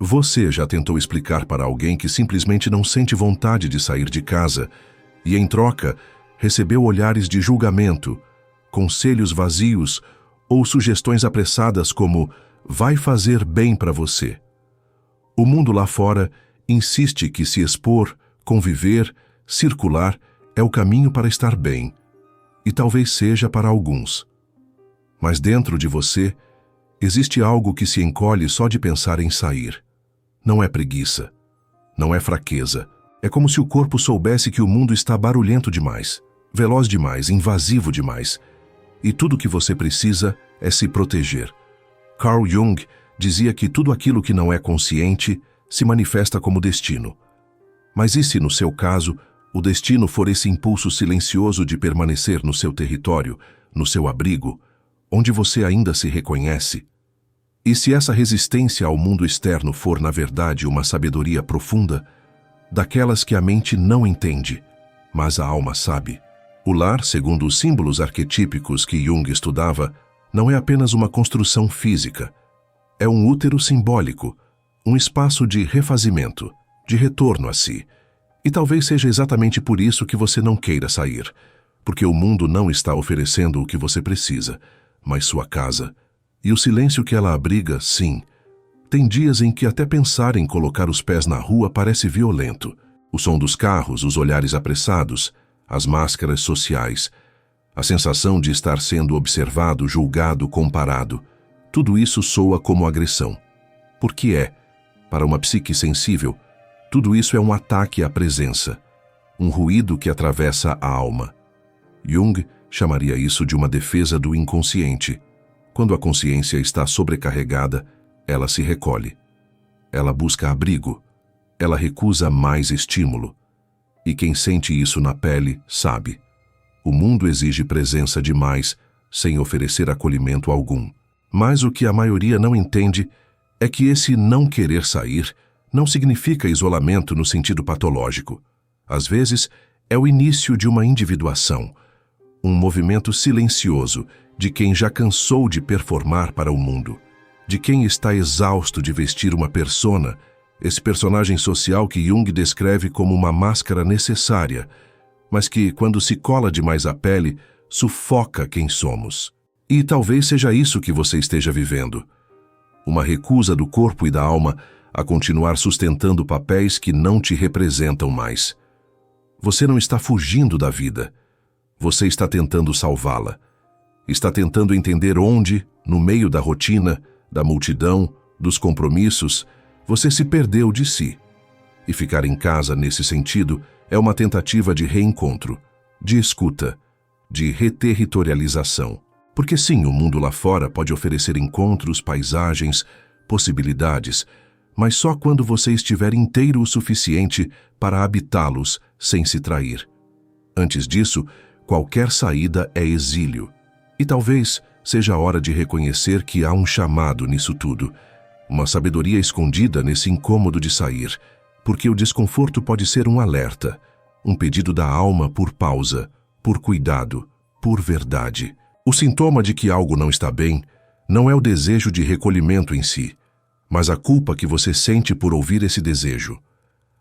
Você já tentou explicar para alguém que simplesmente não sente vontade de sair de casa e, em troca, recebeu olhares de julgamento, conselhos vazios ou sugestões apressadas como "vai fazer bem para você"? O mundo lá fora insiste que se expor, conviver, circular é o caminho para estar bem, e talvez seja para alguns. Mas dentro de você existe algo que se encolhe só de pensar em sair. Não é preguiça, não é fraqueza. É como se o corpo soubesse que o mundo está barulhento demais, veloz demais, invasivo demais, e tudo o que você precisa é se proteger. Carl Jung dizia que tudo aquilo que não é consciente se manifesta como destino. Mas e se, no seu caso, o destino for esse impulso silencioso de permanecer no seu território, no seu abrigo, onde você ainda se reconhece? E se essa resistência ao mundo externo for, na verdade, uma sabedoria profunda, daquelas que a mente não entende, mas a alma sabe? O lar, segundo os símbolos arquetípicos que Jung estudava, não é apenas uma construção física. É um útero simbólico, um espaço de refazimento, de retorno a si. E talvez seja exatamente por isso que você não queira sair, porque o mundo não está oferecendo o que você precisa, mas sua casa. E o silêncio que ela abriga, sim. Tem dias em que até pensar em colocar os pés na rua parece violento. O som dos carros, os olhares apressados, as máscaras sociais, a sensação de estar sendo observado, julgado, comparado. Tudo isso soa como agressão. Porque para uma psique sensível, tudo isso é um ataque à presença, um ruído que atravessa a alma. Jung chamaria isso de uma defesa do inconsciente. Quando a consciência está sobrecarregada, ela se recolhe. Ela busca abrigo. Ela recusa mais estímulo. E quem sente isso na pele sabe. O mundo exige presença demais, sem oferecer acolhimento algum. Mas o que a maioria não entende é que esse não querer sair não significa isolamento no sentido patológico. Às vezes, é o início de uma individuação, um movimento silencioso de quem já cansou de performar para o mundo, de quem está exausto de vestir uma persona, esse personagem social que Jung descreve como uma máscara necessária, mas que, quando se cola demais à pele, sufoca quem somos. E talvez seja isso que você esteja vivendo. Uma recusa do corpo e da alma a continuar sustentando papéis que não te representam mais. Você não está fugindo da vida. Você está tentando salvá-la. Está tentando entender onde, no meio da rotina, da multidão, dos compromissos, você se perdeu de si. E ficar em casa, nesse sentido, é uma tentativa de reencontro, de escuta, de reterritorialização. Porque sim, o mundo lá fora pode oferecer encontros, paisagens, possibilidades, mas só quando você estiver inteiro o suficiente para habitá-los sem se trair. Antes disso, qualquer saída é exílio. E talvez seja a hora de reconhecer que há um chamado nisso tudo, uma sabedoria escondida nesse incômodo de sair, porque o desconforto pode ser um alerta, um pedido da alma por pausa, por cuidado, por verdade. O sintoma de que algo não está bem não é o desejo de recolhimento em si, mas a culpa que você sente por ouvir esse desejo,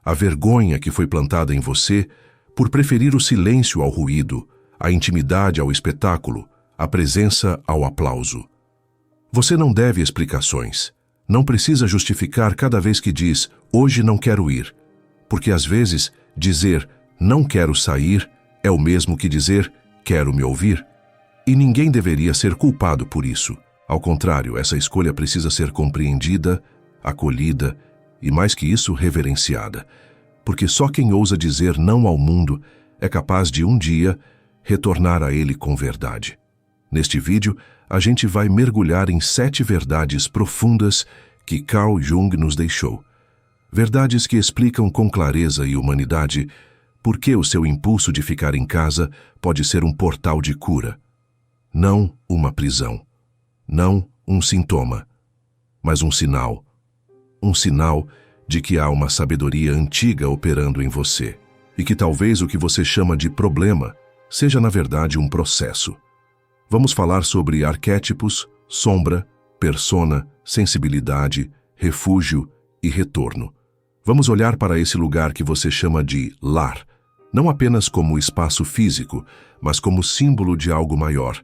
a vergonha que foi plantada em você por preferir o silêncio ao ruído, a intimidade ao espetáculo, a presença ao aplauso. Você não deve explicações, não precisa justificar cada vez que diz "hoje não quero ir", porque às vezes dizer "não quero sair" é o mesmo que dizer "quero me ouvir". E ninguém deveria ser culpado por isso. Ao contrário, essa escolha precisa ser compreendida, acolhida e, mais que isso, reverenciada. Porque só quem ousa dizer não ao mundo é capaz de, um dia, retornar a ele com verdade. Neste vídeo, a gente vai mergulhar em 7 verdades profundas que Carl Jung nos deixou. Verdades que explicam com clareza e humanidade por que o seu impulso de ficar em casa pode ser um portal de cura. Não uma prisão. Não um sintoma, mas um sinal. Um sinal de que há uma sabedoria antiga operando em você e que talvez o que você chama de problema seja na verdade um processo. Vamos falar sobre arquétipos, sombra, persona, sensibilidade, refúgio e retorno. Vamos olhar para esse lugar que você chama de lar, não apenas como espaço físico, mas como símbolo de algo maior.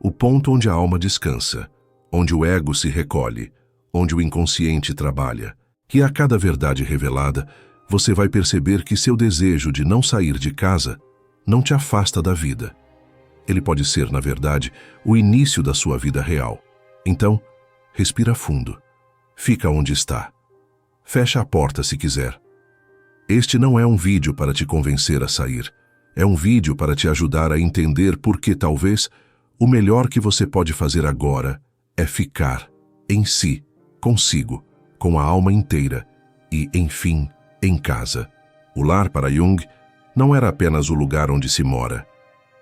O ponto onde a alma descansa, onde o ego se recolhe, onde o inconsciente trabalha. E a cada verdade revelada, você vai perceber que seu desejo de não sair de casa não te afasta da vida. Ele pode ser, na verdade, o início da sua vida real. Então, respira fundo. Fica onde está. Fecha a porta se quiser. Este não é um vídeo para te convencer a sair. É um vídeo para te ajudar a entender por que talvez o melhor que você pode fazer agora é ficar em si, consigo, com a alma inteira e, enfim, em casa. O lar para Jung não era apenas o lugar onde se mora.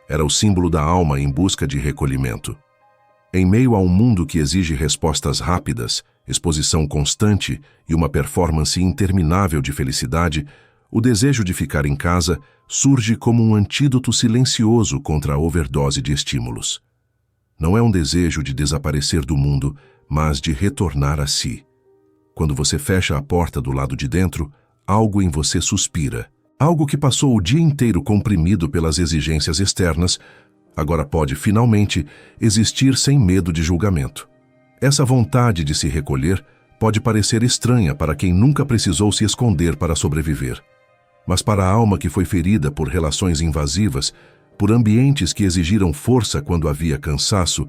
Era o símbolo da alma em busca de recolhimento. Em meio a um mundo que exige respostas rápidas, exposição constante e uma performance interminável de felicidade, o desejo de ficar em casa surge como um antídoto silencioso contra a overdose de estímulos. Não é um desejo de desaparecer do mundo, mas de retornar a si. Quando você fecha a porta do lado de dentro, algo em você suspira. Algo que passou o dia inteiro comprimido pelas exigências externas, agora pode, finalmente, existir sem medo de julgamento. Essa vontade de se recolher pode parecer estranha para quem nunca precisou se esconder para sobreviver. Mas para a alma que foi ferida por relações invasivas, por ambientes que exigiram força quando havia cansaço,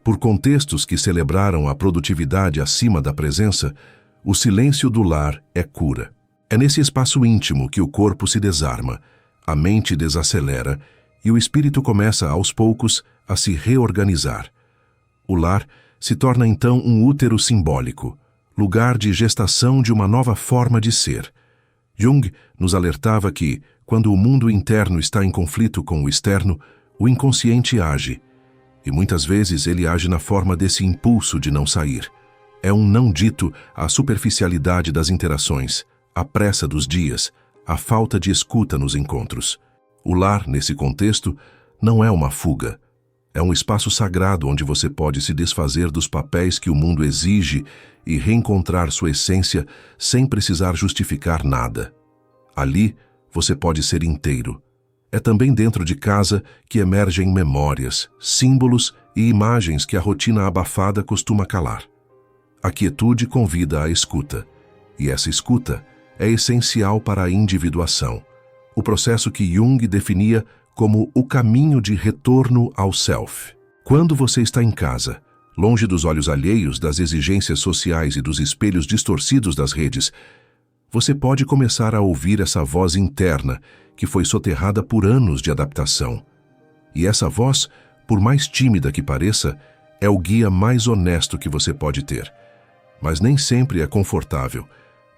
por contextos que celebraram a produtividade acima da presença, o silêncio do lar é cura. É nesse espaço íntimo que o corpo se desarma, a mente desacelera e o espírito começa, aos poucos, a se reorganizar. O lar se torna então um útero simbólico, lugar de gestação de uma nova forma de ser. Jung nos alertava que, quando o mundo interno está em conflito com o externo, o inconsciente age. E muitas vezes ele age na forma desse impulso de não sair. É um não dito à superficialidade das interações, a pressa dos dias, a falta de escuta nos encontros. O lar, nesse contexto, não é uma fuga. É um espaço sagrado onde você pode se desfazer dos papéis que o mundo exige e reencontrar sua essência sem precisar justificar nada. Ali, você pode ser inteiro. É também dentro de casa que emergem memórias, símbolos e imagens que a rotina abafada costuma calar. A quietude convida à escuta, e essa escuta é essencial para a individuação, o processo que Jung definia como o caminho de retorno ao self. Quando você está em casa, longe dos olhos alheios, das exigências sociais e dos espelhos distorcidos das redes, você pode começar a ouvir essa voz interna que foi soterrada por anos de adaptação. E essa voz, por mais tímida que pareça, é o guia mais honesto que você pode ter. Mas nem sempre é confortável.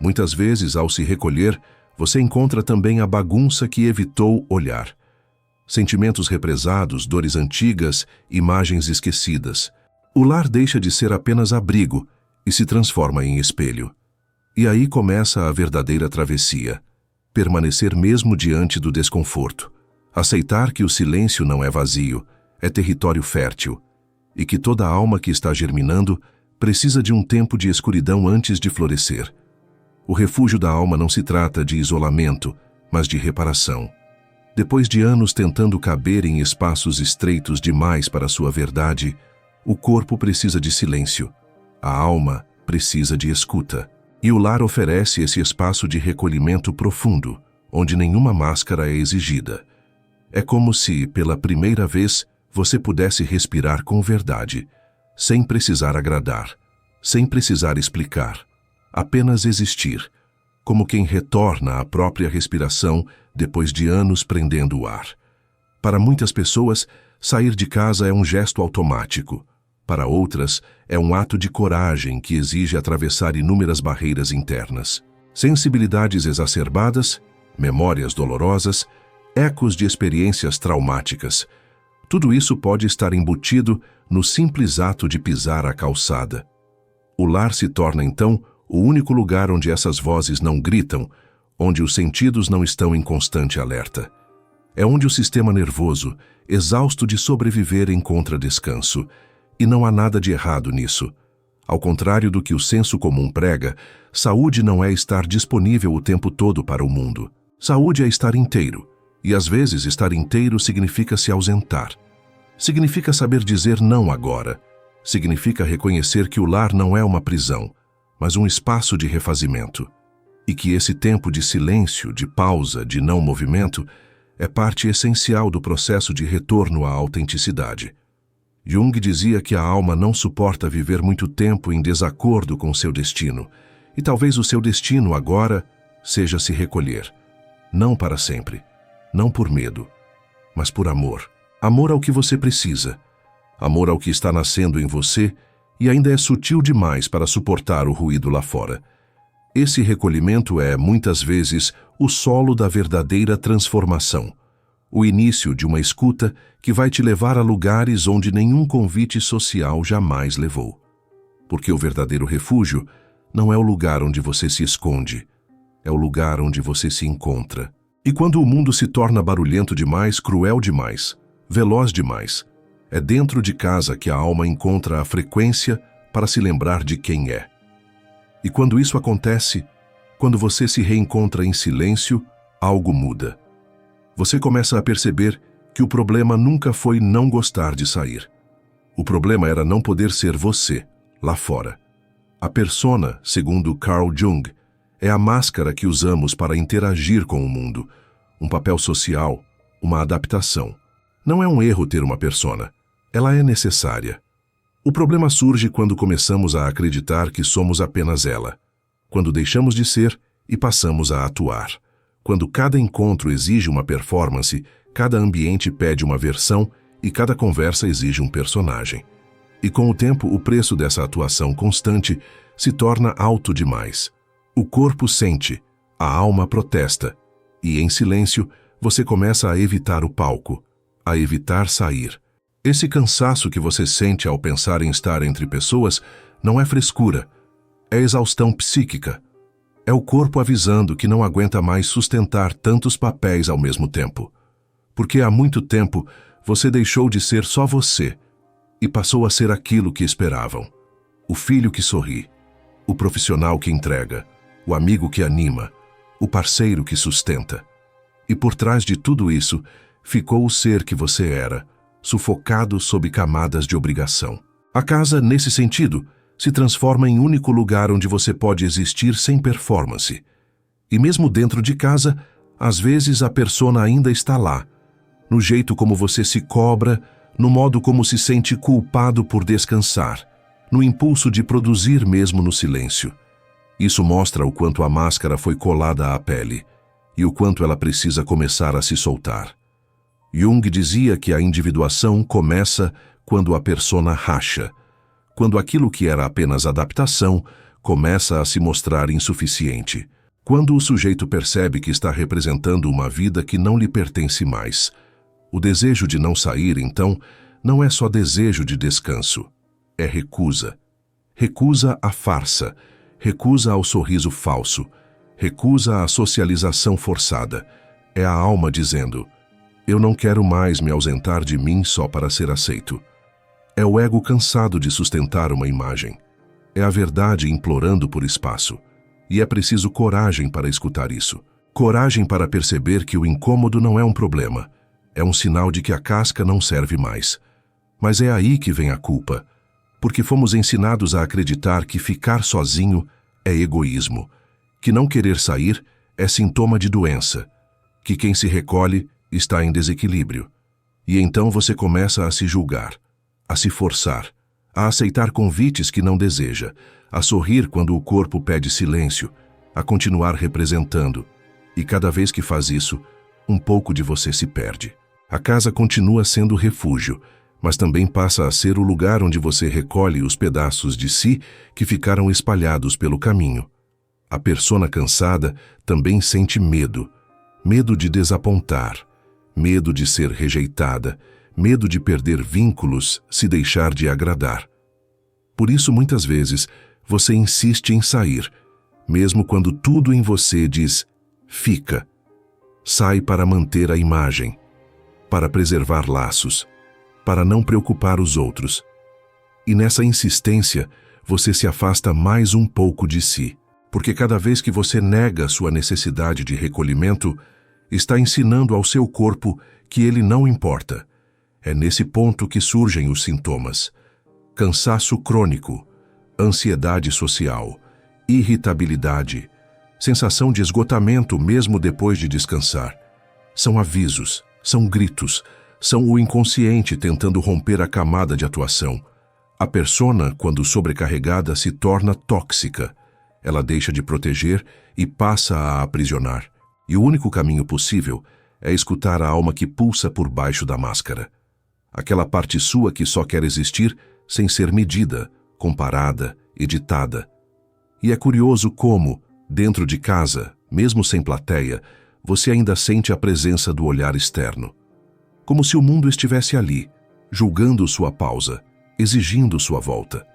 Muitas vezes, ao se recolher, você encontra também a bagunça que evitou olhar. Sentimentos represados, dores antigas, imagens esquecidas. O lar deixa de ser apenas abrigo e se transforma em espelho. E aí começa a verdadeira travessia. Permanecer mesmo diante do desconforto. Aceitar que o silêncio não é vazio, é território fértil. E que toda alma que está germinando precisa de um tempo de escuridão antes de florescer. O refúgio da alma não se trata de isolamento, mas de reparação. Depois de anos tentando caber em espaços estreitos demais para sua verdade, o corpo precisa de silêncio, a alma precisa de escuta. E o lar oferece esse espaço de recolhimento profundo, onde nenhuma máscara é exigida. É como se, pela primeira vez, você pudesse respirar com verdade, sem precisar agradar, sem precisar explicar, apenas existir, como quem retorna à própria respiração depois de anos prendendo o ar. Para muitas pessoas, sair de casa é um gesto automático. Para outras, é um ato de coragem que exige atravessar inúmeras barreiras internas. Sensibilidades exacerbadas, memórias dolorosas, ecos de experiências traumáticas. Tudo isso pode estar embutido no simples ato de pisar a calçada. O lar se torna, então, o único lugar onde essas vozes não gritam, onde os sentidos não estão em constante alerta. É onde o sistema nervoso, exausto de sobreviver, encontra descanso. E não há nada de errado nisso. Ao contrário do que o senso comum prega, saúde não é estar disponível o tempo todo para o mundo. Saúde é estar inteiro, e às vezes estar inteiro significa se ausentar. Significa saber dizer não agora. Significa reconhecer que o lar não é uma prisão, mas um espaço de refazimento. E que esse tempo de silêncio, de pausa, de não movimento, é parte essencial do processo de retorno à autenticidade. Jung dizia que a alma não suporta viver muito tempo em desacordo com seu destino, e talvez o seu destino agora seja se recolher. Não para sempre, não por medo, mas por amor. Amor ao que você precisa, amor ao que está nascendo em você e ainda é sutil demais para suportar o ruído lá fora. Esse recolhimento é, muitas vezes, o solo da verdadeira transformação, o início de uma escuta que vai te levar a lugares onde nenhum convite social jamais levou. Porque o verdadeiro refúgio não é o lugar onde você se esconde, é o lugar onde você se encontra. E quando o mundo se torna barulhento demais, cruel demais, veloz demais, é dentro de casa que a alma encontra a frequência para se lembrar de quem é. E quando isso acontece, quando você se reencontra em silêncio, algo muda. Você começa a perceber que o problema nunca foi não gostar de sair. O problema era não poder ser você, lá fora. A persona, segundo Carl Jung, é a máscara que usamos para interagir com o mundo, um papel social, uma adaptação. Não é um erro ter uma persona, ela é necessária. O problema surge quando começamos a acreditar que somos apenas ela, quando deixamos de ser e passamos a atuar. Quando cada encontro exige uma performance, cada ambiente pede uma versão e cada conversa exige um personagem. E com o tempo, o preço dessa atuação constante se torna alto demais. O corpo sente, a alma protesta, e em silêncio você começa a evitar o palco, a evitar sair. Esse cansaço que você sente ao pensar em estar entre pessoas não é frescura, é exaustão psíquica. É o corpo avisando que não aguenta mais sustentar tantos papéis ao mesmo tempo. Porque há muito tempo você deixou de ser só você e passou a ser aquilo que esperavam. O filho que sorri, o profissional que entrega, o amigo que anima, o parceiro que sustenta. E por trás de tudo isso, ficou o ser que você era, sufocado sob camadas de obrigação. A casa, nesse sentido, se transforma em único lugar onde você pode existir sem performance. E mesmo dentro de casa, às vezes a persona ainda está lá, no jeito como você se cobra, no modo como se sente culpado por descansar, no impulso de produzir mesmo no silêncio. Isso mostra o quanto a máscara foi colada à pele e o quanto ela precisa começar a se soltar. Jung dizia que a individuação começa quando a persona racha, quando aquilo que era apenas adaptação começa a se mostrar insuficiente, quando o sujeito percebe que está representando uma vida que não lhe pertence mais. O desejo de não sair, então, não é só desejo de descanso, é recusa. Recusa à farsa, recusa ao sorriso falso, recusa à socialização forçada. É a alma dizendo: eu não quero mais me ausentar de mim só para ser aceito. É o ego cansado de sustentar uma imagem. É a verdade implorando por espaço. E é preciso coragem para escutar isso. Coragem para perceber que o incômodo não é um problema. É um sinal de que a casca não serve mais. Mas é aí que vem a culpa. Porque fomos ensinados a acreditar que ficar sozinho é egoísmo. Que não querer sair é sintoma de doença. Que quem se recolhe está em desequilíbrio. E então você começa a se julgar, a se forçar, a aceitar convites que não deseja, a sorrir quando o corpo pede silêncio, a continuar representando. E cada vez que faz isso, um pouco de você se perde. A casa continua sendo refúgio, mas também passa a ser o lugar onde você recolhe os pedaços de si que ficaram espalhados pelo caminho. A persona cansada também sente medo, medo de desapontar, medo de ser rejeitada, medo de perder vínculos se deixar de agradar. Por isso, muitas vezes, você insiste em sair, mesmo quando tudo em você diz: fica. Sai para manter a imagem, para preservar laços, para não preocupar os outros. E nessa insistência, você se afasta mais um pouco de si. Porque cada vez que você nega sua necessidade de recolhimento, está ensinando ao seu corpo que ele não importa. É nesse ponto que surgem os sintomas: cansaço crônico, ansiedade social, irritabilidade, sensação de esgotamento mesmo depois de descansar. São avisos, são gritos, são o inconsciente tentando romper a camada de atuação. A persona, quando sobrecarregada, se torna tóxica. Ela deixa de proteger e passa a aprisionar. E o único caminho possível é escutar a alma que pulsa por baixo da máscara. Aquela parte sua que só quer existir sem ser medida, comparada, editada. E é curioso como, dentro de casa, mesmo sem plateia, você ainda sente a presença do olhar externo. Como se o mundo estivesse ali, julgando sua pausa, exigindo sua volta.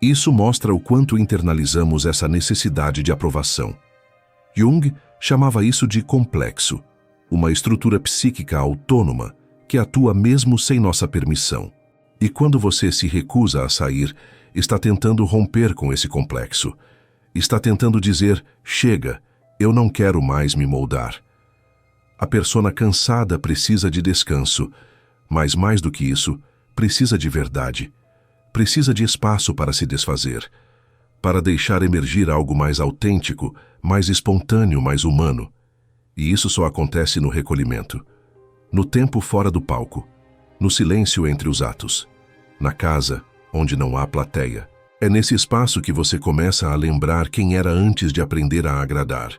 Isso mostra o quanto internalizamos essa necessidade de aprovação. Jung chamava isso de complexo, uma estrutura psíquica autônoma que atua mesmo sem nossa permissão. E quando você se recusa a sair, está tentando romper com esse complexo. Está tentando dizer: chega, eu não quero mais me moldar. A persona cansada precisa de descanso, mas mais do que isso, precisa de verdade. Precisa de espaço para se desfazer, para deixar emergir algo mais autêntico, mais espontâneo, mais humano. E isso só acontece no recolhimento, no tempo fora do palco, no silêncio entre os atos, na casa, onde não há plateia. É nesse espaço que você começa a lembrar quem era antes de aprender a agradar,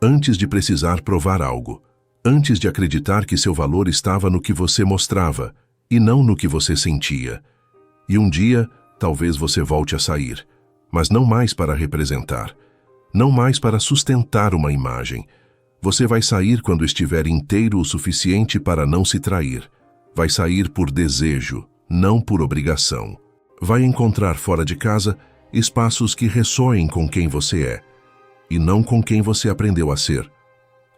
antes de precisar provar algo, antes de acreditar que seu valor estava no que você mostrava e não no que você sentia. E um dia, talvez você volte a sair, mas não mais para representar, não mais para sustentar uma imagem. Você vai sair quando estiver inteiro o suficiente para não se trair. Vai sair por desejo, não por obrigação. Vai encontrar fora de casa espaços que ressoem com quem você é, e não com quem você aprendeu a ser.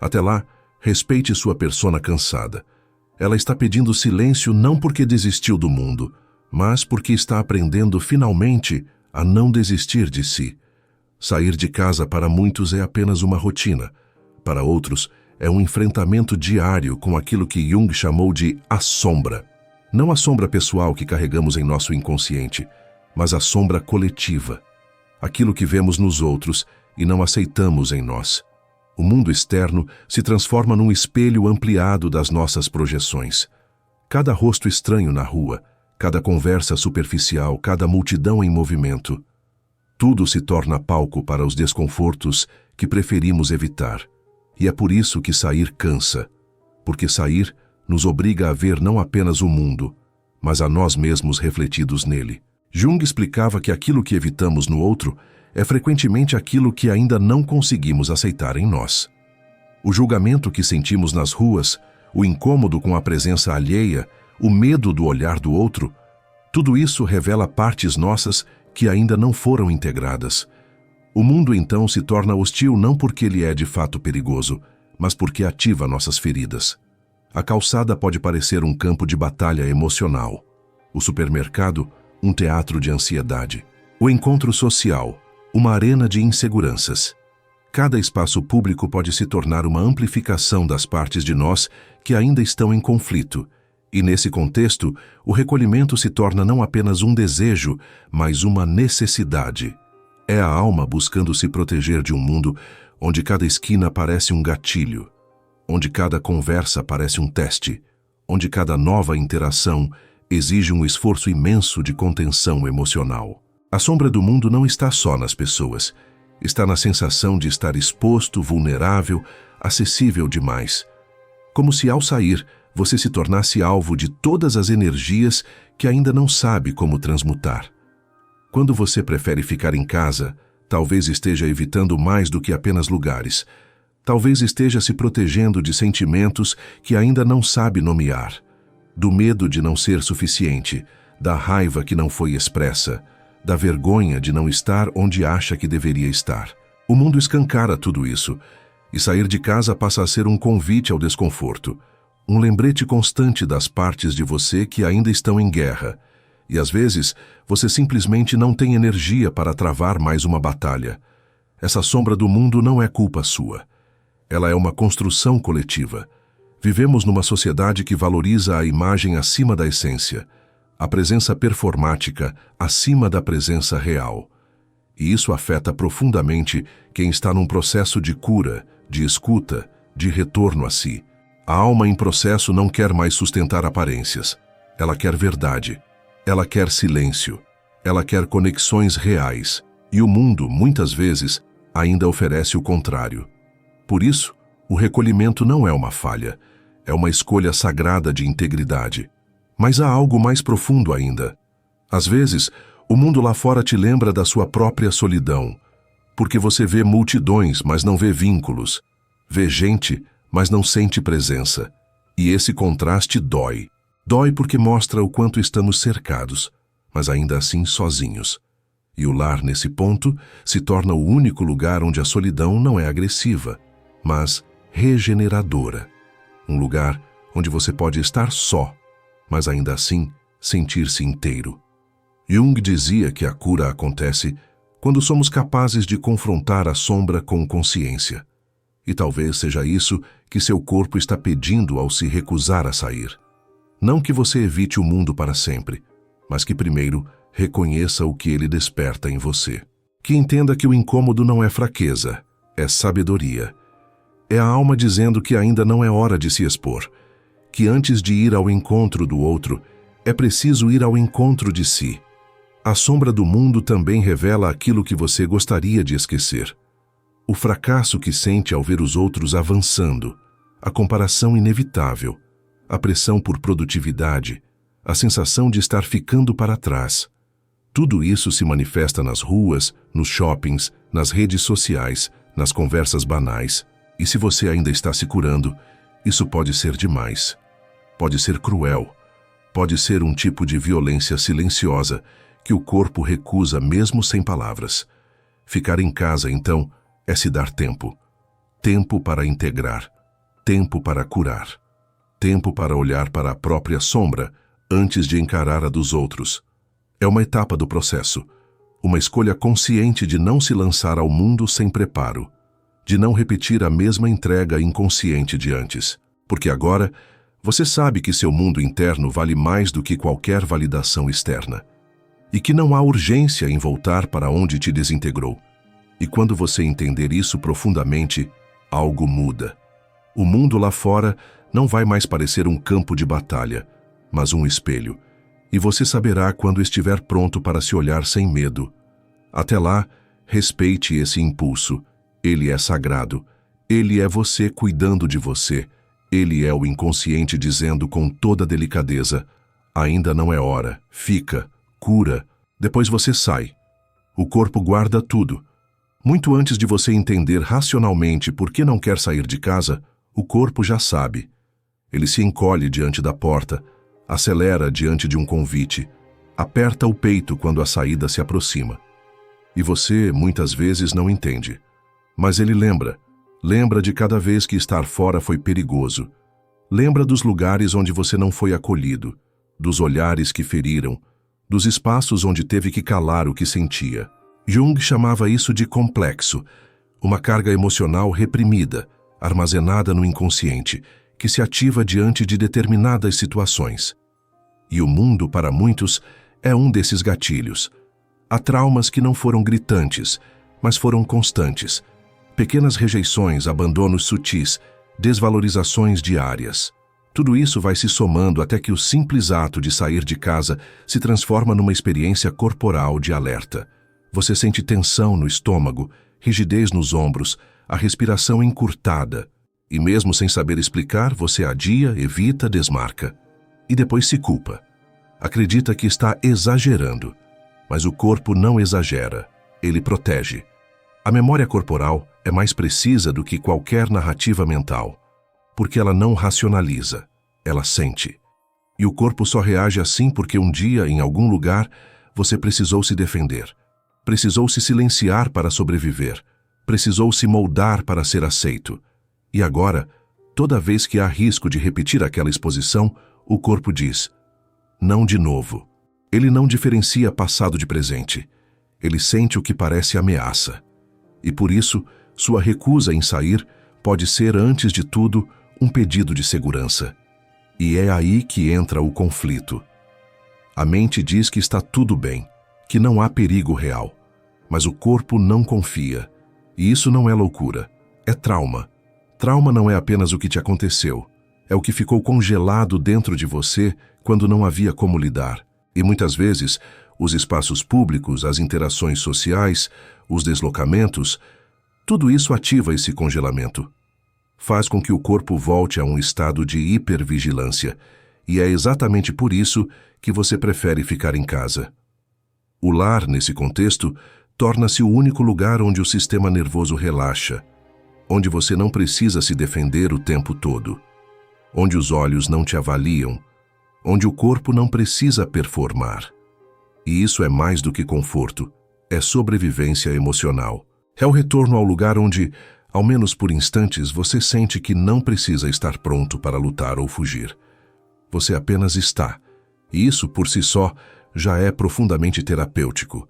Até lá, respeite sua persona cansada. Ela está pedindo silêncio não porque desistiu do mundo, mas porque está aprendendo finalmente a não desistir de si. Sair de casa para muitos é apenas uma rotina. Para outros, é um enfrentamento diário com aquilo que Jung chamou de a sombra. Não a sombra pessoal que carregamos em nosso inconsciente, mas a sombra coletiva. Aquilo que vemos nos outros e não aceitamos em nós. O mundo externo se transforma num espelho ampliado das nossas projeções. Cada rosto estranho na rua, cada conversa superficial, cada multidão em movimento. Tudo se torna palco para os desconfortos que preferimos evitar. E é por isso que sair cansa, porque sair nos obriga a ver não apenas o mundo, mas a nós mesmos refletidos nele. Jung explicava que aquilo que evitamos no outro é frequentemente aquilo que ainda não conseguimos aceitar em nós. O julgamento que sentimos nas ruas, o incômodo com a presença alheia, o medo do olhar do outro, tudo isso revela partes nossas que ainda não foram integradas. O mundo então se torna hostil não porque ele é de fato perigoso, mas porque ativa nossas feridas. A calçada pode parecer um campo de batalha emocional. O supermercado, um teatro de ansiedade. O encontro social, uma arena de inseguranças. Cada espaço público pode se tornar uma amplificação das partes de nós que ainda estão em conflito. E nesse contexto, o recolhimento se torna não apenas um desejo, mas uma necessidade. É a alma buscando se proteger de um mundo onde cada esquina parece um gatilho, onde cada conversa parece um teste, onde cada nova interação exige um esforço imenso de contenção emocional. A sombra do mundo não está só nas pessoas, está na sensação de estar exposto, vulnerável, acessível demais. Como se ao sair, você se tornasse alvo de todas as energias que ainda não sabe como transmutar. Quando você prefere ficar em casa, talvez esteja evitando mais do que apenas lugares. Talvez esteja se protegendo de sentimentos que ainda não sabe nomear. Do medo de não ser suficiente, da raiva que não foi expressa, da vergonha de não estar onde acha que deveria estar. O mundo escancara tudo isso, e sair de casa passa a ser um convite ao desconforto, um lembrete constante das partes de você que ainda estão em guerra, E às vezes, você simplesmente não tem energia para travar mais uma batalha. Essa sombra do mundo não é culpa sua. Ela é uma construção coletiva. Vivemos numa sociedade que valoriza a imagem acima da essência, a presença performática acima da presença real. E isso afeta profundamente quem está num processo de cura, de escuta, de retorno a si. A alma em processo não quer mais sustentar aparências. Ela quer verdade. Ela quer silêncio. Ela quer conexões reais. E o mundo, muitas vezes, ainda oferece o contrário. Por isso, o recolhimento não é uma falha. É uma escolha sagrada de integridade. Mas há algo mais profundo ainda. Às vezes, o mundo lá fora te lembra da sua própria solidão, porque você vê multidões, mas não vê vínculos. Vê gente, mas não sente presença. E esse contraste dói. Dói porque mostra o quanto estamos cercados, mas ainda assim sozinhos. E o lar, nesse ponto, se torna o único lugar onde a solidão não é agressiva, mas regeneradora. Um lugar onde você pode estar só, mas ainda assim sentir-se inteiro. Jung dizia que a cura acontece quando somos capazes de confrontar a sombra com consciência. E talvez seja isso que seu corpo está pedindo ao se recusar a sair. Não que você evite o mundo para sempre, mas que primeiro reconheça o que ele desperta em você. Que entenda que o incômodo não é fraqueza, é sabedoria. É a alma dizendo que ainda não é hora de se expor, que antes de ir ao encontro do outro, é preciso ir ao encontro de si. A sombra do mundo também revela aquilo que você gostaria de esquecer. O fracasso que sente ao ver os outros avançando, a comparação inevitável, a pressão por produtividade, a sensação de estar ficando para trás. Tudo isso se manifesta nas ruas, nos shoppings, nas redes sociais, nas conversas banais. E se você ainda está se curando, isso pode ser demais. Pode ser cruel. Pode ser um tipo de violência silenciosa que o corpo recusa mesmo sem palavras. Ficar em casa, então, é se dar tempo. Tempo para integrar. Tempo para curar. Tempo para olhar para a própria sombra antes de encarar a dos outros. É uma etapa do processo. Uma escolha consciente de não se lançar ao mundo sem preparo. De não repetir a mesma entrega inconsciente de antes. Porque agora, você sabe que seu mundo interno vale mais do que qualquer validação externa. E que não há urgência em voltar para onde te desintegrou. E quando você entender isso profundamente, algo muda. O mundo lá fora não vai mais parecer um campo de batalha, mas um espelho. E você saberá quando estiver pronto para se olhar sem medo. Até lá, respeite esse impulso. Ele é sagrado. Ele é você cuidando de você. Ele é o inconsciente dizendo com toda delicadeza: ainda não é hora, fica, cura, depois você sai. O corpo guarda tudo. Muito antes de você entender racionalmente por que não quer sair de casa, o corpo já sabe. Ele se encolhe diante da porta, acelera diante de um convite, aperta o peito quando a saída se aproxima. E você, muitas vezes, não entende. Mas ele lembra de cada vez que estar fora foi perigoso. Lembra dos lugares onde você não foi acolhido, dos olhares que feriram, dos espaços onde teve que calar o que sentia. Jung chamava isso de complexo, uma carga emocional reprimida, armazenada no inconsciente, que se ativa diante de determinadas situações. E o mundo, para muitos, é um desses gatilhos. Há traumas que não foram gritantes, mas foram constantes. Pequenas rejeições, abandonos sutis, desvalorizações diárias. Tudo isso vai se somando até que o simples ato de sair de casa se transforma numa experiência corporal de alerta. Você sente tensão no estômago, rigidez nos ombros, a respiração encurtada. E mesmo sem saber explicar, você adia, evita, desmarca. E depois se culpa. Acredita que está exagerando. Mas o corpo não exagera, ele protege. A memória corporal é mais precisa do que qualquer narrativa mental, porque ela não racionaliza, ela sente. E o corpo só reage assim porque um dia, em algum lugar, você precisou se defender. Precisou se silenciar para sobreviver. Precisou se moldar para ser aceito. E agora, toda vez que há risco de repetir aquela exposição, o corpo diz: não de novo. Ele não diferencia passado de presente. Ele sente o que parece ameaça. E por isso, sua recusa em sair pode ser, antes de tudo, um pedido de segurança. E é aí que entra o conflito. A mente diz que está tudo bem, que não há perigo real. Mas o corpo não confia. E isso não é loucura, é trauma. Trauma não é apenas o que te aconteceu. É o que ficou congelado dentro de você quando não havia como lidar. E muitas vezes, os espaços públicos, as interações sociais, os deslocamentos, tudo isso ativa esse congelamento. Faz com que o corpo volte a um estado de hipervigilância. E é exatamente por isso que você prefere ficar em casa. O lar, nesse contexto, torna-se o único lugar onde o sistema nervoso relaxa, onde você não precisa se defender o tempo todo, onde os olhos não te avaliam, onde o corpo não precisa performar. E isso é mais do que conforto, é sobrevivência emocional. É o retorno ao lugar onde, ao menos por instantes, você sente que não precisa estar pronto para lutar ou fugir. Você apenas está, e isso por si só já é profundamente terapêutico.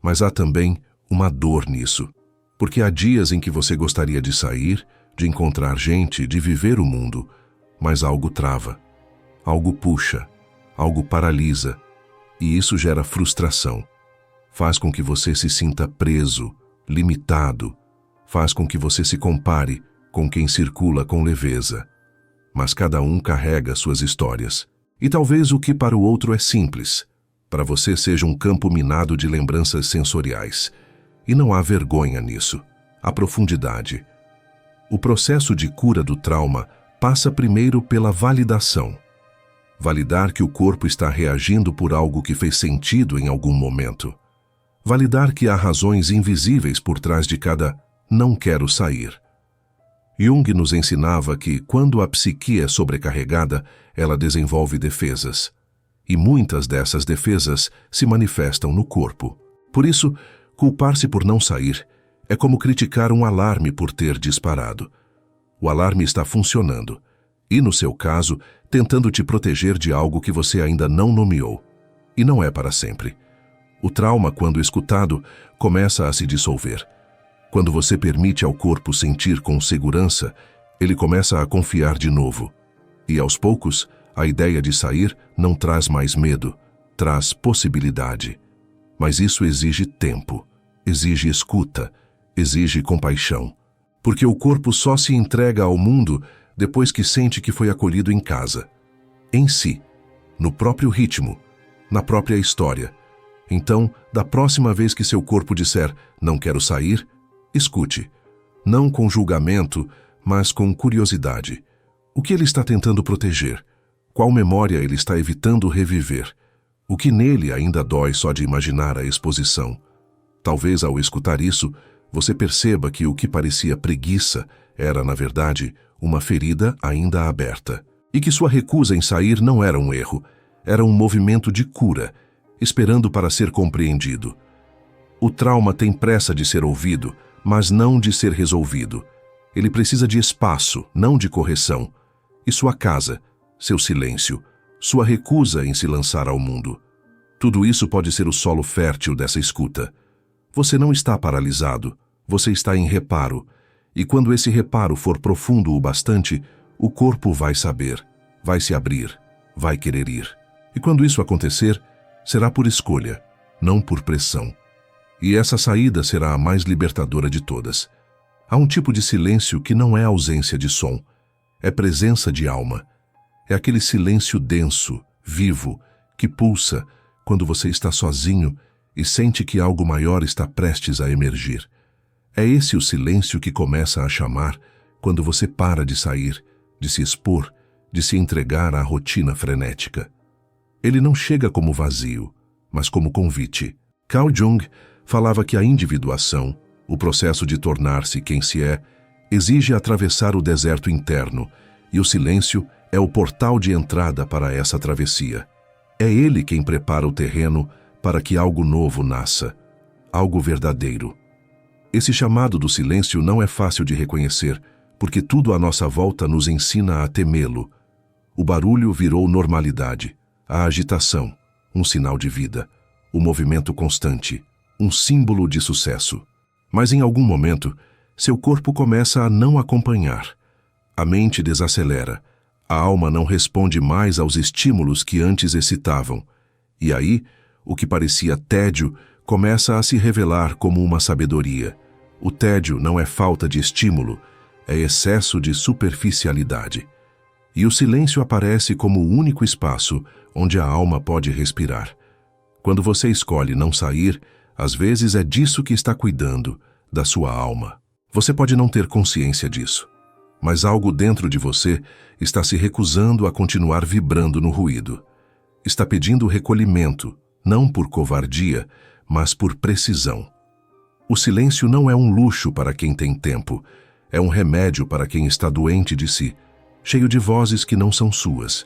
Mas há também uma dor nisso, porque há dias em que você gostaria de sair, de encontrar gente, de viver o mundo, mas algo trava, algo puxa, algo paralisa, e isso gera frustração. Faz com que você se sinta preso, limitado, faz com que você se compare com quem circula com leveza. Mas cada um carrega suas histórias. E talvez o que para o outro é simples, para você seja um campo minado de lembranças sensoriais. E não há vergonha nisso. Há profundidade. O processo de cura do trauma passa primeiro pela validação. Validar que o corpo está reagindo por algo que fez sentido em algum momento. Validar que há razões invisíveis por trás de cada "não quero sair". Jung nos ensinava que, quando a psique é sobrecarregada, ela desenvolve defesas. E muitas dessas defesas se manifestam no corpo. Por isso, culpar-se por não sair é como criticar um alarme por ter disparado. O alarme está funcionando. E, no seu caso, tentando te proteger de algo que você ainda não nomeou. E não é para sempre. O trauma, quando escutado, começa a se dissolver. Quando você permite ao corpo sentir com segurança, ele começa a confiar de novo. E, aos poucos, a ideia de sair não traz mais medo, traz possibilidade. Mas isso exige tempo, exige escuta, exige compaixão. Porque o corpo só se entrega ao mundo depois que sente que foi acolhido em casa. Em si, no próprio ritmo, na própria história. Então, da próxima vez que seu corpo disser "não quero sair", escute. Não com julgamento, mas com curiosidade. O que ele está tentando proteger? Qual memória ele está evitando reviver? O que nele ainda dói só de imaginar a exposição? Talvez ao escutar isso, você perceba que o que parecia preguiça era, na verdade, uma ferida ainda aberta. E que sua recusa em sair não era um erro, era um movimento de cura, esperando para ser compreendido. O trauma tem pressa de ser ouvido, mas não de ser resolvido. Ele precisa de espaço, não de correção. E sua casa, seu silêncio, sua recusa em se lançar ao mundo. Tudo isso pode ser o solo fértil dessa escuta. Você não está paralisado, você está em reparo. E quando esse reparo for profundo o bastante, o corpo vai saber, vai se abrir, vai querer ir. E quando isso acontecer, será por escolha, não por pressão. E essa saída será a mais libertadora de todas. Há um tipo de silêncio que não é ausência de som, é presença de alma. É aquele silêncio denso, vivo, que pulsa quando você está sozinho e sente que algo maior está prestes a emergir. É esse o silêncio que começa a chamar quando você para de sair, de se expor, de se entregar à rotina frenética. Ele não chega como vazio, mas como convite. Carl Jung falava que a individuação, o processo de tornar-se quem se é, exige atravessar o deserto interno, e o silêncio é o portal de entrada para essa travessia. É ele quem prepara o terreno para que algo novo nasça, algo verdadeiro. Esse chamado do silêncio não é fácil de reconhecer, porque tudo à nossa volta nos ensina a temê-lo. O barulho virou normalidade, a agitação, um sinal de vida, o movimento constante, um símbolo de sucesso. Mas em algum momento, seu corpo começa a não acompanhar. A mente desacelera, a alma não responde mais aos estímulos que antes excitavam. E aí, o que parecia tédio começa a se revelar como uma sabedoria. O tédio não é falta de estímulo, é excesso de superficialidade. E o silêncio aparece como o único espaço onde a alma pode respirar. Quando você escolhe não sair, às vezes é disso que está cuidando, da sua alma. Você pode não ter consciência disso, mas algo dentro de você está se recusando a continuar vibrando no ruído. Está pedindo recolhimento, não por covardia, mas por precisão. O silêncio não é um luxo para quem tem tempo, é um remédio para quem está doente de si, cheio de vozes que não são suas,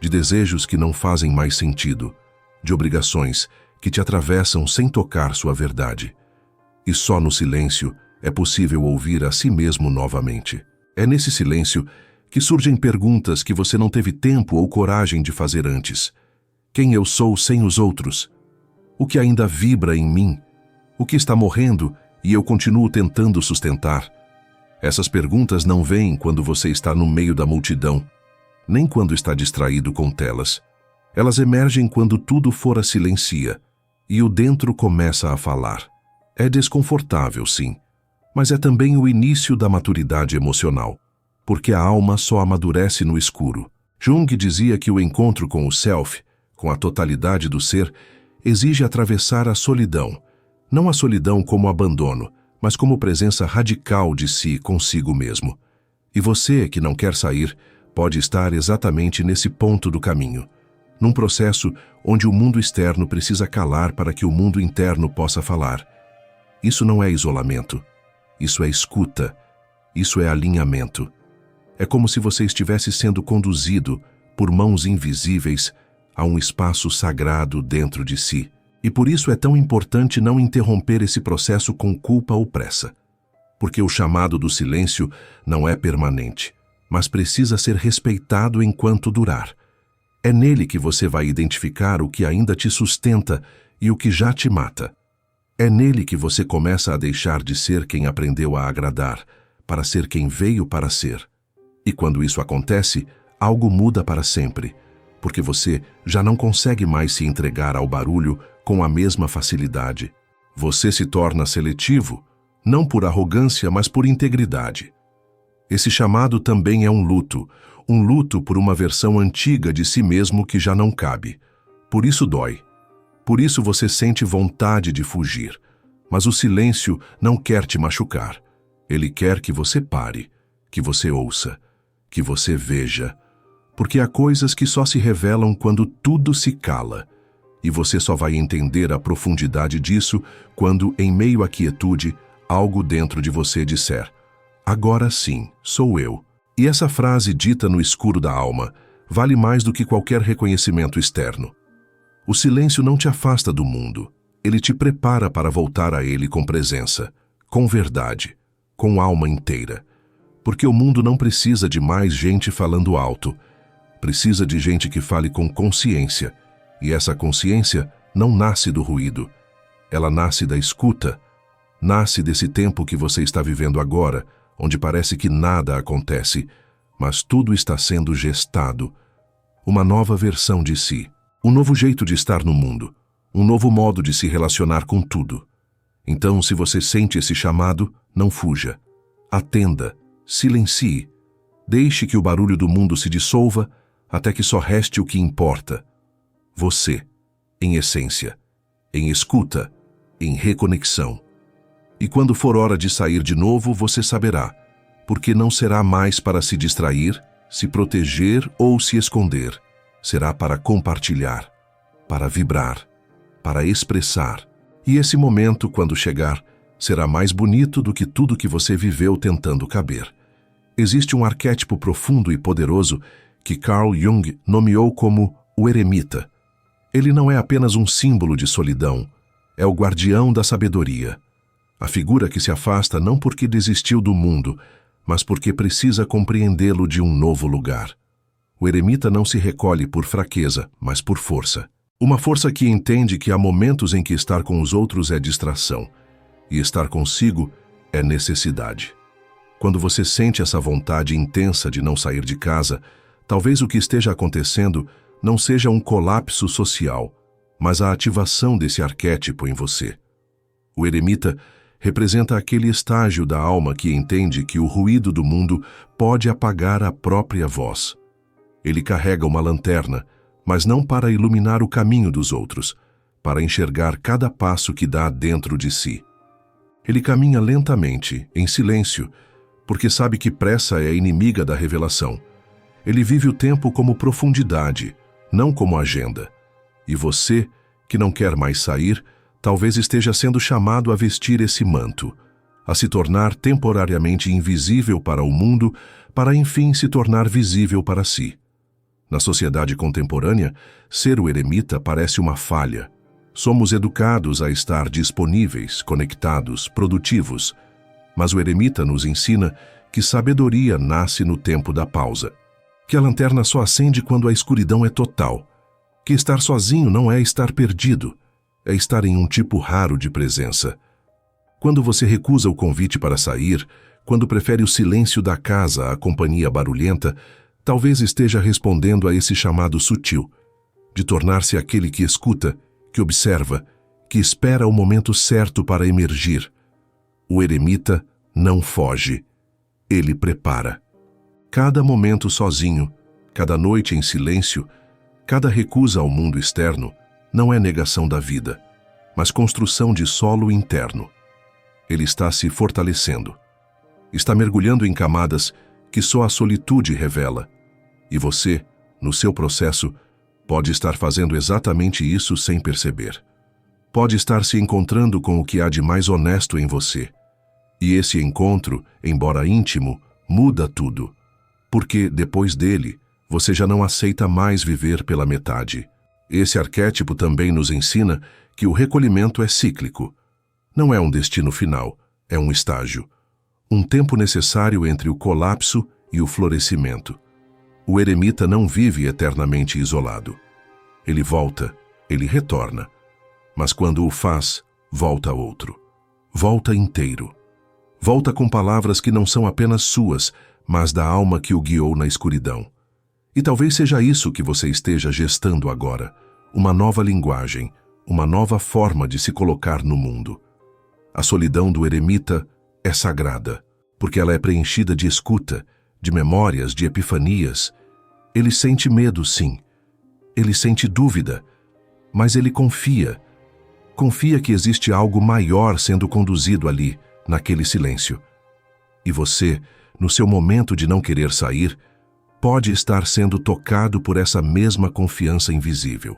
de desejos que não fazem mais sentido, de obrigações que te atravessam sem tocar sua verdade. E só no silêncio é possível ouvir a si mesmo novamente. É nesse silêncio que surgem perguntas que você não teve tempo ou coragem de fazer antes. Quem eu sou sem os outros? O que ainda vibra em mim? O que está morrendo e eu continuo tentando sustentar? Essas perguntas não vêm quando você está no meio da multidão, nem quando está distraído com telas. Elas emergem quando tudo fora silencia e o dentro começa a falar. É desconfortável, sim, mas é também o início da maturidade emocional, porque a alma só amadurece no escuro. Jung dizia que o encontro com o self, com a totalidade do ser, exige atravessar a solidão, não a solidão como abandono, mas como presença radical de si consigo mesmo. E você, que não quer sair, pode estar exatamente nesse ponto do caminho, num processo onde o mundo externo precisa calar para que o mundo interno possa falar. Isso não é isolamento, isso é escuta, isso é alinhamento. É como se você estivesse sendo conduzido por mãos invisíveis a um espaço sagrado dentro de si. E por isso é tão importante não interromper esse processo com culpa ou pressa. Porque o chamado do silêncio não é permanente, mas precisa ser respeitado enquanto durar. É nele que você vai identificar o que ainda te sustenta e o que já te mata. É nele que você começa a deixar de ser quem aprendeu a agradar, para ser quem veio para ser. E quando isso acontece, algo muda para sempre, porque você já não consegue mais se entregar ao barulho com a mesma facilidade. Você se torna seletivo, não por arrogância, mas por integridade. Esse chamado também é um luto por uma versão antiga de si mesmo que já não cabe. Por isso dói. Por isso você sente vontade de fugir. Mas o silêncio não quer te machucar. Ele quer que você pare, que você ouça, que você veja. Porque há coisas que só se revelam quando tudo se cala. E você só vai entender a profundidade disso quando, em meio à quietude, algo dentro de você disser: agora sim, sou eu. E essa frase dita no escuro da alma vale mais do que qualquer reconhecimento externo. O silêncio não te afasta do mundo. Ele te prepara para voltar a ele com presença, com verdade, com alma inteira. Porque o mundo não precisa de mais gente falando alto. Precisa de gente que fale com consciência. E essa consciência não nasce do ruído. Ela nasce da escuta. Nasce desse tempo que você está vivendo agora, onde parece que nada acontece, mas tudo está sendo gestado. Uma nova versão de si. Um novo jeito de estar no mundo. Um novo modo de se relacionar com tudo. Então, se você sente esse chamado, não fuja. Atenda, silencie. Deixe que o barulho do mundo se dissolva até que só reste o que importa. Você, em essência, em escuta, em reconexão. E quando for hora de sair de novo, você saberá, porque não será mais para se distrair, se proteger ou se esconder. Será para compartilhar, para vibrar, para expressar. E esse momento, quando chegar, será mais bonito do que tudo que você viveu tentando caber. Existe um arquétipo profundo e poderoso que Carl Jung nomeou como o eremita. Ele não é apenas um símbolo de solidão, é o guardião da sabedoria. A figura que se afasta não porque desistiu do mundo, mas porque precisa compreendê-lo de um novo lugar. O eremita não se recolhe por fraqueza, mas por força. Uma força que entende que há momentos em que estar com os outros é distração e estar consigo é necessidade. Quando você sente essa vontade intensa de não sair de casa, talvez o que esteja acontecendo não seja um colapso social, mas a ativação desse arquétipo em você. O eremita representa aquele estágio da alma que entende que o ruído do mundo pode apagar a própria voz. Ele carrega uma lanterna, mas não para iluminar o caminho dos outros, para enxergar cada passo que dá dentro de si. Ele caminha lentamente, em silêncio, porque sabe que pressa é inimiga da revelação. Ele vive o tempo como profundidade, não como agenda. E você, que não quer mais sair, talvez esteja sendo chamado a vestir esse manto, a se tornar temporariamente invisível para o mundo, para enfim se tornar visível para si. Na sociedade contemporânea, ser o eremita parece uma falha. Somos educados a estar disponíveis, conectados, produtivos. Mas o eremita nos ensina que sabedoria nasce no tempo da pausa, que a lanterna só acende quando a escuridão é total, que estar sozinho não é estar perdido, é estar em um tipo raro de presença. Quando você recusa o convite para sair, quando prefere o silêncio da casa à companhia barulhenta, talvez esteja respondendo a esse chamado sutil, de tornar-se aquele que escuta, que observa, que espera o momento certo para emergir. O eremita não foge, ele prepara. Cada momento sozinho, cada noite em silêncio, cada recusa ao mundo externo, não é negação da vida, mas construção de solo interno. Ele está se fortalecendo. Está mergulhando em camadas que só a solitude revela. E você, no seu processo, pode estar fazendo exatamente isso sem perceber. Pode estar se encontrando com o que há de mais honesto em você. E esse encontro, embora íntimo, muda tudo. Porque, depois dele, você já não aceita mais viver pela metade. Esse arquétipo também nos ensina que o recolhimento é cíclico. Não é um destino final, é um estágio. Um tempo necessário entre o colapso e o florescimento. O eremita não vive eternamente isolado. Ele volta, ele retorna. Mas quando o faz, volta outro. Volta inteiro. Volta com palavras que não são apenas suas, mas da alma que o guiou na escuridão. E talvez seja isso que você esteja gestando agora. Uma nova linguagem, uma nova forma de se colocar no mundo. A solidão do eremita é sagrada, porque ela é preenchida de escuta, de memórias, de epifanias. Ele sente medo, sim. Ele sente dúvida, mas ele confia. Confia que existe algo maior sendo conduzido ali, naquele silêncio. E você, no seu momento de não querer sair, pode estar sendo tocado por essa mesma confiança invisível.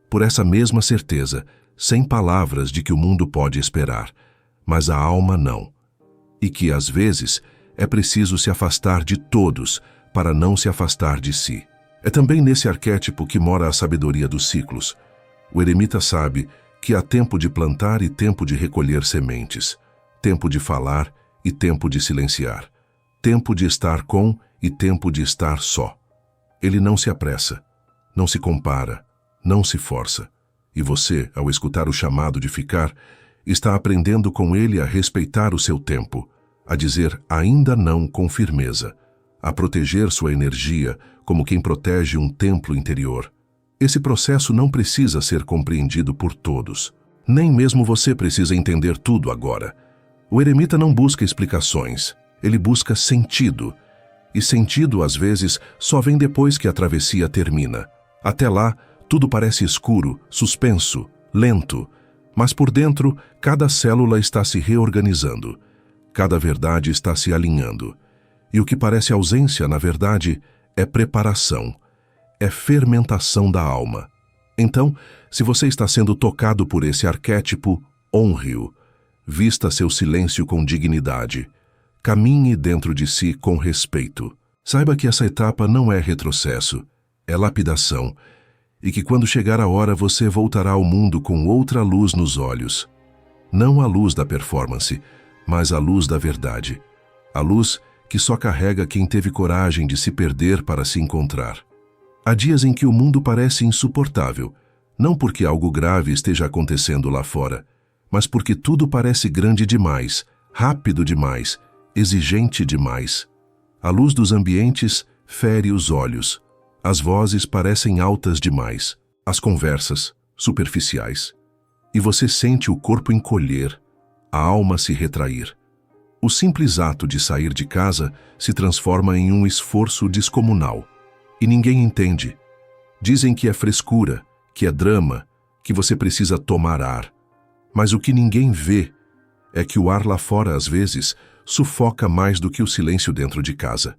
Por essa mesma certeza, sem palavras de que o mundo pode esperar, mas a alma não. E que, às vezes, é preciso se afastar de todos para não se afastar de si. É também nesse arquétipo que mora a sabedoria dos ciclos. O eremita sabe que há tempo de plantar e tempo de recolher sementes, tempo de falar e tempo de silenciar, tempo de estar com e tempo de estar só. Ele não se apressa, não se compara, não se força. E você, ao escutar o chamado de ficar, está aprendendo com ele a respeitar o seu tempo, a dizer ainda não com firmeza, a proteger sua energia como quem protege um templo interior. Esse processo não precisa ser compreendido por todos. Nem mesmo você precisa entender tudo agora. O eremita não busca explicações, ele busca sentido. E sentido, às vezes, só vem depois que a travessia termina. Até lá, tudo parece escuro, suspenso, lento. Mas por dentro, cada célula está se reorganizando. Cada verdade está se alinhando. E o que parece ausência, na verdade, é preparação. É fermentação da alma. Então, se você está sendo tocado por esse arquétipo, honre-o. Vista seu silêncio com dignidade. Caminhe dentro de si com respeito. Saiba que essa etapa não é retrocesso, é lapidação, e que quando chegar a hora você voltará ao mundo com outra luz nos olhos. Não a luz da performance, mas a luz da verdade. A luz que só carrega quem teve coragem de se perder para se encontrar. Há dias em que o mundo parece insuportável. Não porque algo grave esteja acontecendo lá fora, mas porque tudo parece grande demais, rápido demais, exigente demais. A luz dos ambientes fere os olhos. As vozes parecem altas demais. As conversas, superficiais. E você sente o corpo encolher, a alma se retrair. O simples ato de sair de casa se transforma em um esforço descomunal. E ninguém entende. Dizem que é frescura, que é drama, que você precisa tomar ar. Mas o que ninguém vê é que o ar lá fora, às vezes, sufoca mais do que o silêncio dentro de casa.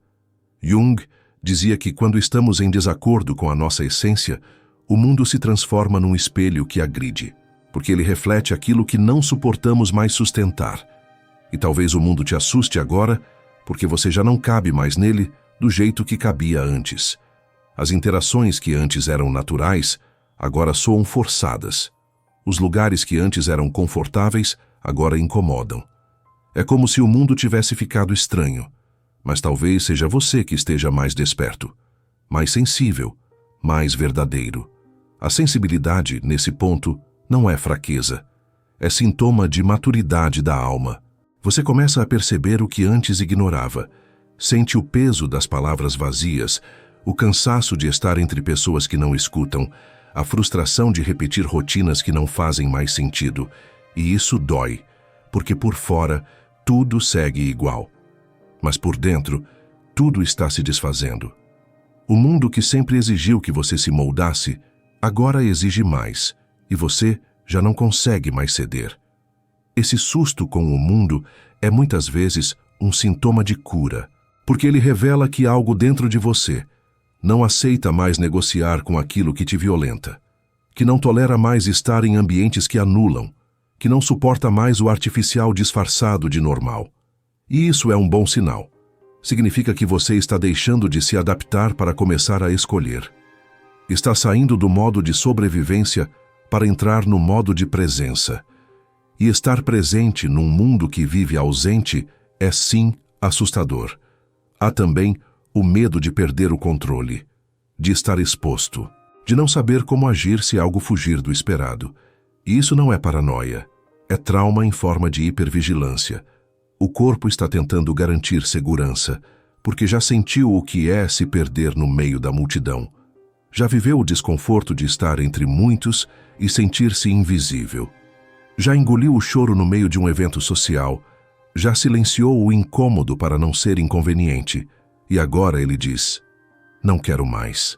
Jung dizia que quando estamos em desacordo com a nossa essência, o mundo se transforma num espelho que agride, porque ele reflete aquilo que não suportamos mais sustentar. E talvez o mundo te assuste agora, porque você já não cabe mais nele do jeito que cabia antes. As interações que antes eram naturais, agora soam forçadas. Os lugares que antes eram confortáveis, agora incomodam. É como se o mundo tivesse ficado estranho, mas talvez seja você que esteja mais desperto, mais sensível, mais verdadeiro. A sensibilidade, nesse ponto, não é fraqueza. É sintoma de maturidade da alma. Você começa a perceber o que antes ignorava. Sente o peso das palavras vazias, o cansaço de estar entre pessoas que não escutam, a frustração de repetir rotinas que não fazem mais sentido. E isso dói, porque por fora tudo segue igual. Mas por dentro, tudo está se desfazendo. O mundo que sempre exigiu que você se moldasse, agora exige mais, e você já não consegue mais ceder. Esse susto com o mundo é muitas vezes um sintoma de cura, porque ele revela que algo dentro de você não aceita mais negociar com aquilo que te violenta, que não tolera mais estar em ambientes que anulam, que não suporta mais o artificial disfarçado de normal. E isso é um bom sinal. Significa que você está deixando de se adaptar para começar a escolher. Está saindo do modo de sobrevivência para entrar no modo de presença. E estar presente num mundo que vive ausente é sim assustador. Há também o medo de perder o controle, de estar exposto, de não saber como agir se algo fugir do esperado. E isso não é paranoia, é trauma em forma de hipervigilância. O corpo está tentando garantir segurança, porque já sentiu o que é se perder no meio da multidão. Já viveu o desconforto de estar entre muitos e sentir-se invisível. Já engoliu o choro no meio de um evento social. Já silenciou o incômodo para não ser inconveniente. E agora ele diz: não quero mais.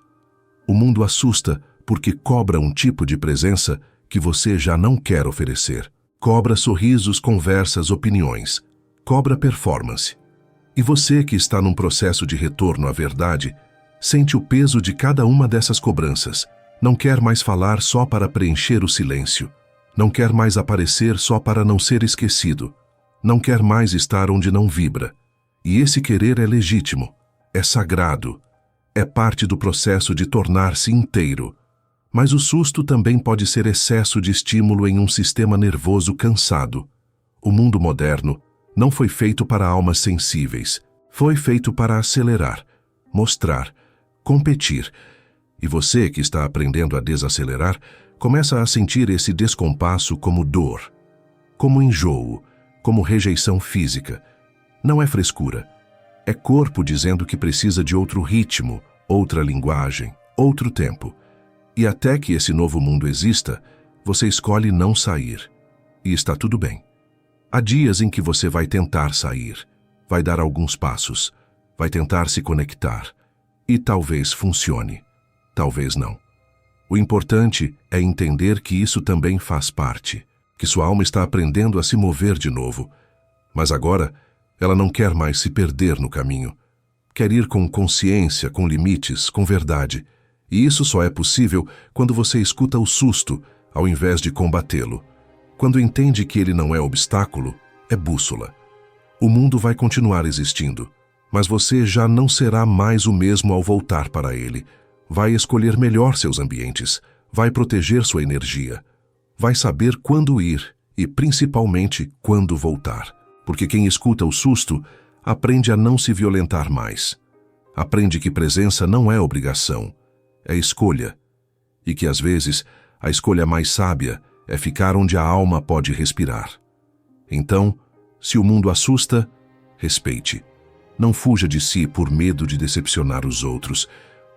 O mundo assusta porque cobra um tipo de presença que você já não quer oferecer. Cobra sorrisos, conversas, opiniões. Cobra performance. E você que está num processo de retorno à verdade, sente o peso de cada uma dessas cobranças. Não quer mais falar só para preencher o silêncio. Não quer mais aparecer só para não ser esquecido. Não quer mais estar onde não vibra. E esse querer é legítimo. É sagrado, é parte do processo de tornar-se inteiro. Mas o susto também pode ser excesso de estímulo em um sistema nervoso cansado. O mundo moderno não foi feito para almas sensíveis, foi feito para acelerar, mostrar, competir. E você que está aprendendo a desacelerar, começa a sentir esse descompasso como dor, como enjoo, como rejeição física. Não é frescura. É corpo dizendo que precisa de outro ritmo, outra linguagem, outro tempo. E até que esse novo mundo exista, você escolhe não sair. E está tudo bem. Há dias em que você vai tentar sair, vai dar alguns passos, vai tentar se conectar. E talvez funcione, talvez não. O importante é entender que isso também faz parte, que sua alma está aprendendo a se mover de novo. Mas agora, ela não quer mais se perder no caminho. Quer ir com consciência, com limites, com verdade. E isso só é possível quando você escuta o susto, ao invés de combatê-lo. Quando entende que ele não é obstáculo, é bússola. O mundo vai continuar existindo, mas você já não será mais o mesmo ao voltar para ele. Vai escolher melhor seus ambientes, vai proteger sua energia, vai saber quando ir e, principalmente, quando voltar. Porque quem escuta o susto aprende a não se violentar mais. Aprende que presença não é obrigação, é escolha. E que, às vezes, A escolha mais sábia é ficar onde a alma pode respirar. Então, se o mundo assusta, respeite. Não fuja de si por medo de decepcionar os outros.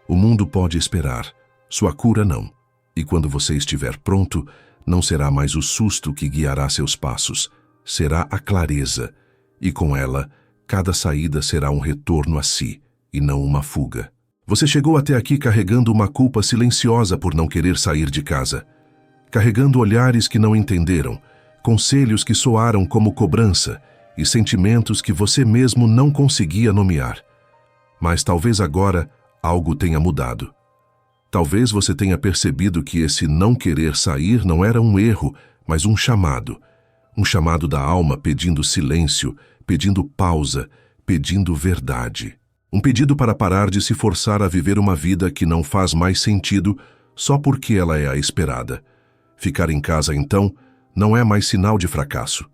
O mundo pode esperar, sua cura não. E quando você estiver pronto, não será mais o susto que guiará seus passos, será a clareza. E com ela, cada saída será um retorno a si, e não uma fuga. Você chegou até aqui carregando uma culpa silenciosa por não querer sair de casa. Carregando olhares que não entenderam, conselhos que soaram como cobrança e sentimentos que você mesmo não conseguia nomear. Mas talvez agora algo tenha mudado. Talvez você tenha percebido que esse não querer sair não era um erro, mas um chamado. Um chamado da alma pedindo silêncio, pedindo pausa, pedindo verdade. Um pedido para parar de se forçar a viver uma vida que não faz mais sentido só porque ela é a esperada. Ficar em casa, então, não é mais sinal de fracasso.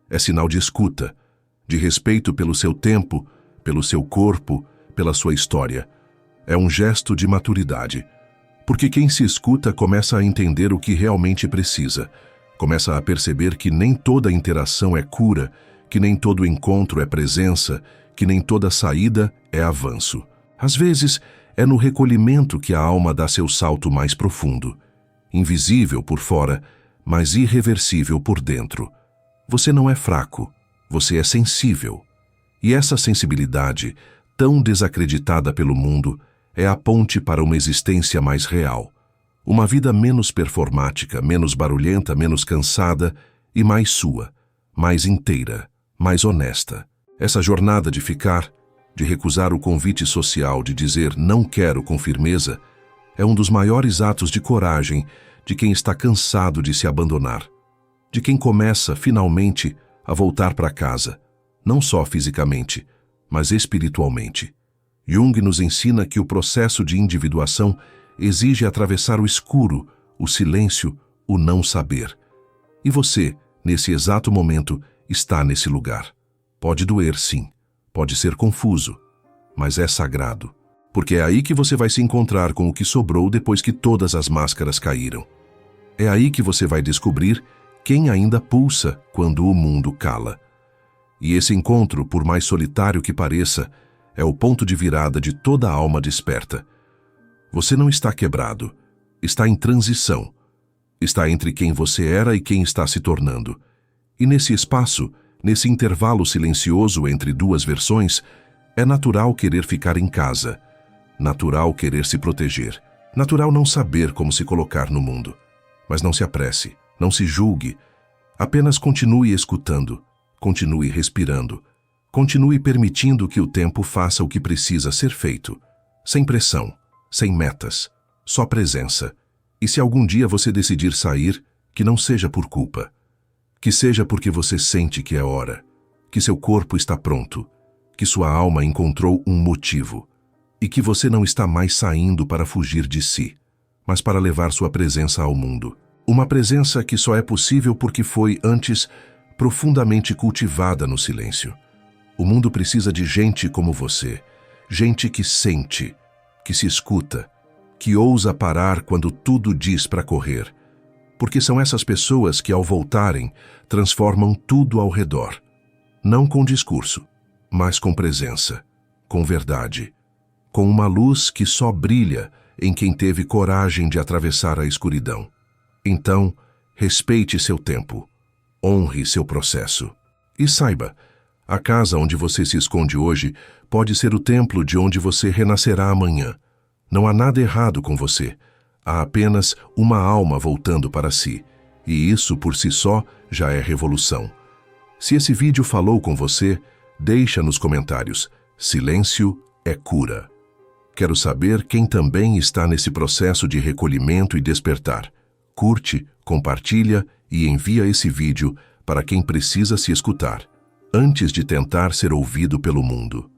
É sinal de escuta, de respeito pelo seu tempo, pelo seu corpo, pela sua história. É um gesto de maturidade. Porque quem se escuta começa a entender o que realmente precisa. Começa a perceber que nem toda interação é cura, que nem todo encontro é presença, que nem toda saída é avanço. Às vezes, é no recolhimento que a alma dá seu salto mais profundo. Invisível por fora, mas irreversível por dentro. Você não é fraco, você é sensível. E essa sensibilidade, tão desacreditada pelo mundo, é a ponte para uma existência mais real. Uma vida menos performática, menos barulhenta, menos cansada e mais sua, mais inteira, mais honesta. Essa jornada de ficar, de recusar o convite social, de dizer não quero com firmeza, é um dos maiores atos de coragem de quem está cansado de se abandonar. De quem começa, finalmente, a voltar para casa, não só fisicamente, mas espiritualmente. Jung nos ensina que o processo de individuação exige atravessar o escuro, o silêncio, o não saber. E você, nesse exato momento, está nesse lugar. Pode doer, sim. Pode ser confuso. Mas é sagrado. Porque é aí que você vai se encontrar com o que sobrou depois que todas as máscaras caíram. É aí que você vai descobrir quem ainda pulsa quando o mundo cala. E esse encontro, por mais solitário que pareça, é o ponto de virada de toda a alma desperta. Você não está quebrado. Está em transição. Está entre quem você era e quem está se tornando. E nesse espaço, nesse intervalo silencioso entre duas versões, é natural querer ficar em casa. Natural querer se proteger. Natural não saber como se colocar no mundo. Mas não se apresse, não se julgue. Apenas continue escutando, continue respirando, continue permitindo que o tempo faça o que precisa ser feito. Sem pressão, sem metas, só presença. E se algum dia você decidir sair, que não seja por culpa. Que seja porque você sente que é hora, que seu corpo está pronto, que sua alma encontrou um motivo e que você não está mais saindo para fugir de si, mas para levar sua presença ao mundo. Uma presença que só é possível porque foi, antes, profundamente cultivada no silêncio. O mundo precisa de gente como você, gente que sente, que se escuta, que ousa parar quando tudo diz para correr. Porque são essas pessoas que, ao voltarem, transformam tudo ao redor. Não com discurso, mas com presença, com verdade, com uma luz que só brilha em quem teve coragem de atravessar a escuridão. Então, respeite seu tempo, honre seu processo. E saiba, a casa onde você se esconde hoje pode ser o templo de onde você renascerá amanhã. Não há nada errado com você. Há apenas uma alma voltando para si, e isso por si só já é revolução. Se esse vídeo falou com você, deixa nos comentários. Silêncio é cura. Quero saber quem também está nesse processo de recolhimento e despertar. Curte, compartilha e envia esse vídeo para quem precisa se escutar, antes de tentar ser ouvido pelo mundo.